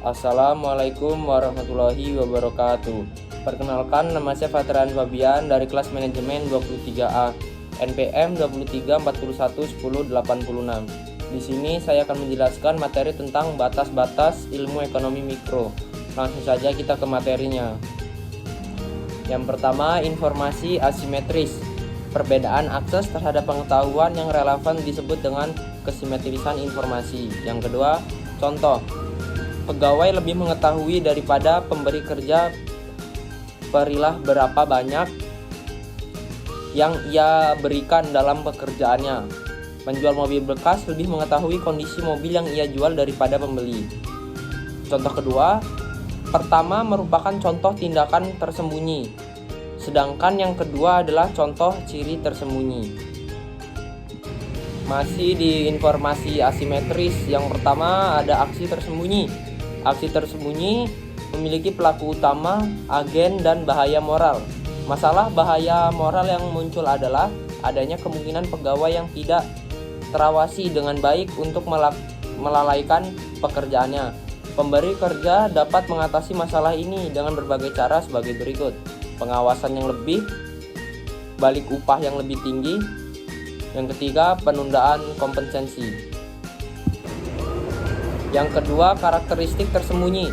Assalamualaikum warahmatullahi wabarakatuh. Perkenalkan, nama saya Fatrian Fabian dari kelas manajemen 23A, NPM 23411086. Di sini saya akan menjelaskan materi tentang batas-batas ilmu ekonomi mikro. Langsung saja kita ke materinya. Yang pertama, informasi asimetris. Perbedaan akses terhadap pengetahuan yang relevan disebut dengan kesimetrisan informasi. Yang kedua, contoh. Pegawai lebih mengetahui daripada pemberi kerja perilah berapa banyak yang ia berikan dalam pekerjaannya. Penjual mobil bekas lebih mengetahui kondisi mobil yang ia jual daripada pembeli. Contoh kedua, pertama merupakan contoh tindakan tersembunyi, sedangkan yang kedua adalah contoh ciri tersembunyi. Masih di informasi asimetris, yang pertama ada aksi tersembunyi. Aksi tersembunyi memiliki pelaku utama, agen, dan bahaya moral. Masalah bahaya moral yang muncul adalah adanya kemungkinan pegawai yang tidak terawasi dengan baik untuk melalaikan pekerjaannya. Pemberi kerja dapat mengatasi masalah ini dengan berbagai cara sebagai berikut: pengawasan yang lebih, balik upah yang lebih tinggi. Yang ketiga, penundaan kompensasi. Yang kedua, karakteristik tersembunyi.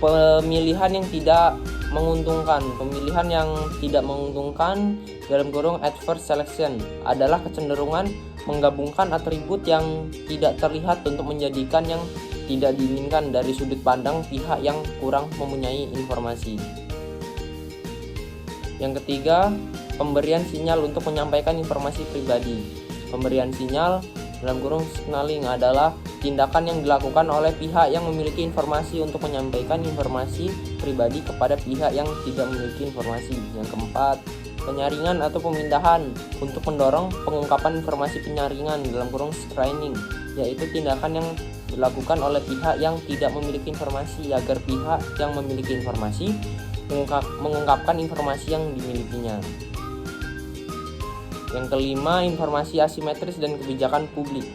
Pemilihan yang tidak menguntungkan. Pemilihan yang tidak menguntungkan dalam kurung adverse selection adalah kecenderungan menggabungkan atribut yang tidak terlihat untuk menjadikan yang tidak diinginkan dari sudut pandang pihak yang kurang mempunyai informasi. Yang ketiga, pemberian sinyal untuk menyampaikan informasi pribadi. Pemberian sinyal dalam kurung signaling adalah tindakan yang dilakukan oleh pihak yang memiliki informasi untuk menyampaikan informasi pribadi kepada pihak yang tidak memiliki informasi. Yang keempat, penyaringan atau pemindahan untuk mendorong pengungkapan informasi penyaringan dalam kurung screening, yaitu tindakan yang dilakukan oleh pihak yang tidak memiliki informasi agar pihak yang memiliki informasi mengungkapkan informasi yang dimilikinya. Yang kelima, informasi asimetris dan kebijakan publik.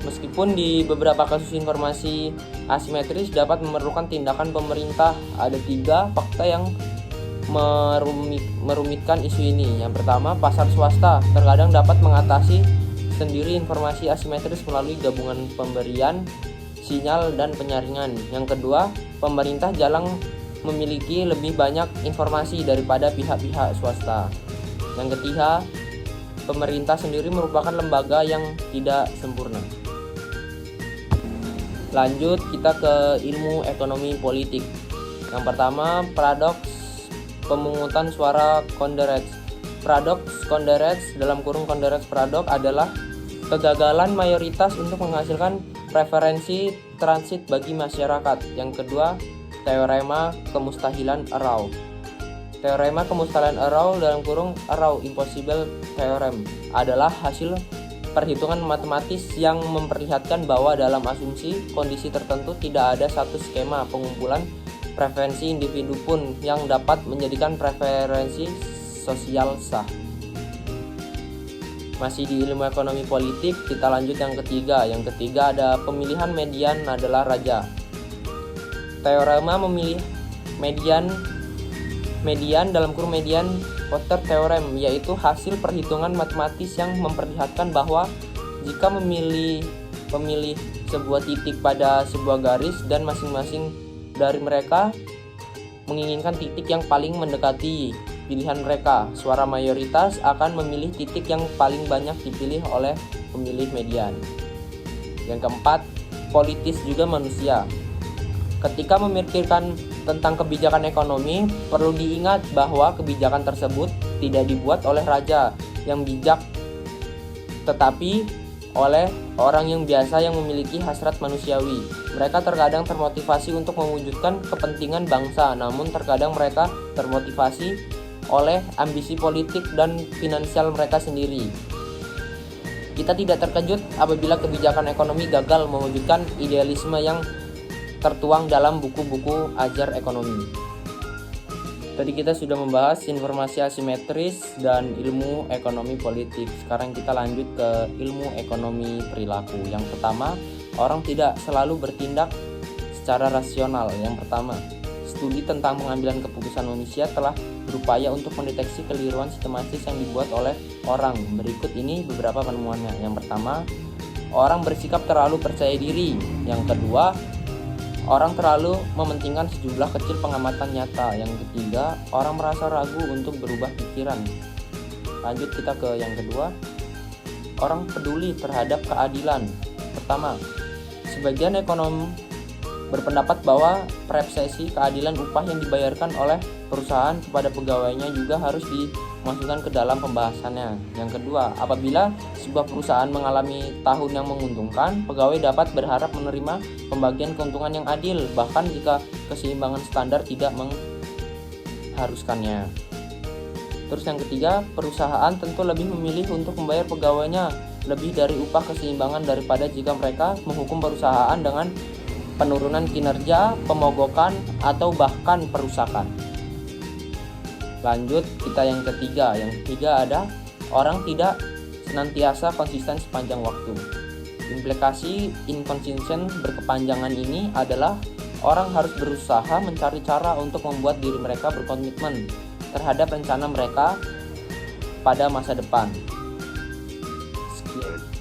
Meskipun di beberapa kasus informasi asimetris dapat memerlukan tindakan pemerintah, ada 3 fakta yang merumitkan isu ini. Yang pertama, pasar swasta terkadang dapat mengatasi sendiri informasi asimetris melalui gabungan pemberian, sinyal, dan penyaringan. Yang kedua, pemerintah jarang memiliki lebih banyak informasi daripada pihak-pihak swasta. Yang ketiga, pemerintah sendiri merupakan lembaga yang tidak sempurna. Lanjut kita ke ilmu ekonomi politik. Yang pertama, paradoks pemungutan suara Konderets. Paradoks Konderets dalam kurung Konderets paradoks adalah kegagalan mayoritas untuk menghasilkan preferensi transit bagi masyarakat. Yang kedua, teorema kemustahilan Arrow. Teorema kemustahilan Arrow dalam kurung Arrow Impossible Theorem adalah hasil perhitungan matematis yang memperlihatkan bahwa dalam asumsi kondisi tertentu tidak ada satu skema pengumpulan preferensi individu pun yang dapat menjadikan preferensi sosial sah. Masih di ilmu ekonomi politik, kita lanjut yang ketiga. Yang ketiga ada pemilihan median adalah raja. Teorema memilih median dalam kurung median Potter Theorem, yaitu hasil perhitungan matematis yang memperlihatkan bahwa jika memilih sebuah titik pada sebuah garis dan masing-masing dari mereka menginginkan titik yang paling mendekati pilihan mereka, suara mayoritas akan memilih titik yang paling banyak dipilih oleh pemilih median. Yang keempat, politis juga manusia. Ketika memikirkan tentang kebijakan ekonomi, perlu diingat bahwa kebijakan tersebut tidak dibuat oleh raja yang bijak, tetapi oleh orang yang biasa yang memiliki hasrat manusiawi. Mereka terkadang termotivasi untuk mewujudkan kepentingan bangsa, namun terkadang mereka termotivasi oleh ambisi politik dan finansial mereka sendiri. Kita tidak terkejut apabila kebijakan ekonomi gagal mewujudkan idealisme yang tertuang dalam buku-buku ajar ekonomi. Tadi kita sudah membahas informasi asimetris dan ilmu ekonomi politik. Sekarang kita lanjut ke ilmu ekonomi perilaku. Yang pertama, orang tidak selalu bertindak secara rasional. Yang pertama, studi tentang pengambilan keputusan manusia telah berupaya untuk mendeteksi keliruan sistematis yang dibuat oleh orang. Berikut ini beberapa penemuannya. Yang pertama, orang bersikap terlalu percaya diri. Yang kedua, orang terlalu mementingkan sejumlah kecil pengamatan nyata. Yang ketiga, orang merasa ragu untuk berubah pikiran. Lanjut kita ke yang kedua, orang peduli terhadap keadilan. Pertama, sebagian ekonom berpendapat bahwa persepsi keadilan upah yang dibayarkan oleh perusahaan kepada pegawainya juga harus dimasukkan ke dalam pembahasannya. Yang kedua, apabila sebuah perusahaan mengalami tahun yang menguntungkan, pegawai dapat berharap menerima pembagian keuntungan yang adil, bahkan jika keseimbangan standar tidak mengharuskannya. Terus yang ketiga, perusahaan tentu lebih memilih untuk membayar pegawainya lebih dari upah keseimbangan daripada jika mereka menghukum perusahaan dengan penurunan kinerja, pemogokan, atau bahkan perusakan. Lanjut kita yang ketiga. Yang ketiga ada orang tidak senantiasa konsisten sepanjang waktu. Implikasi inconsistent berkepanjangan ini adalah orang harus berusaha mencari cara untuk membuat diri mereka berkomitmen terhadap rencana mereka pada masa depan. Sekian.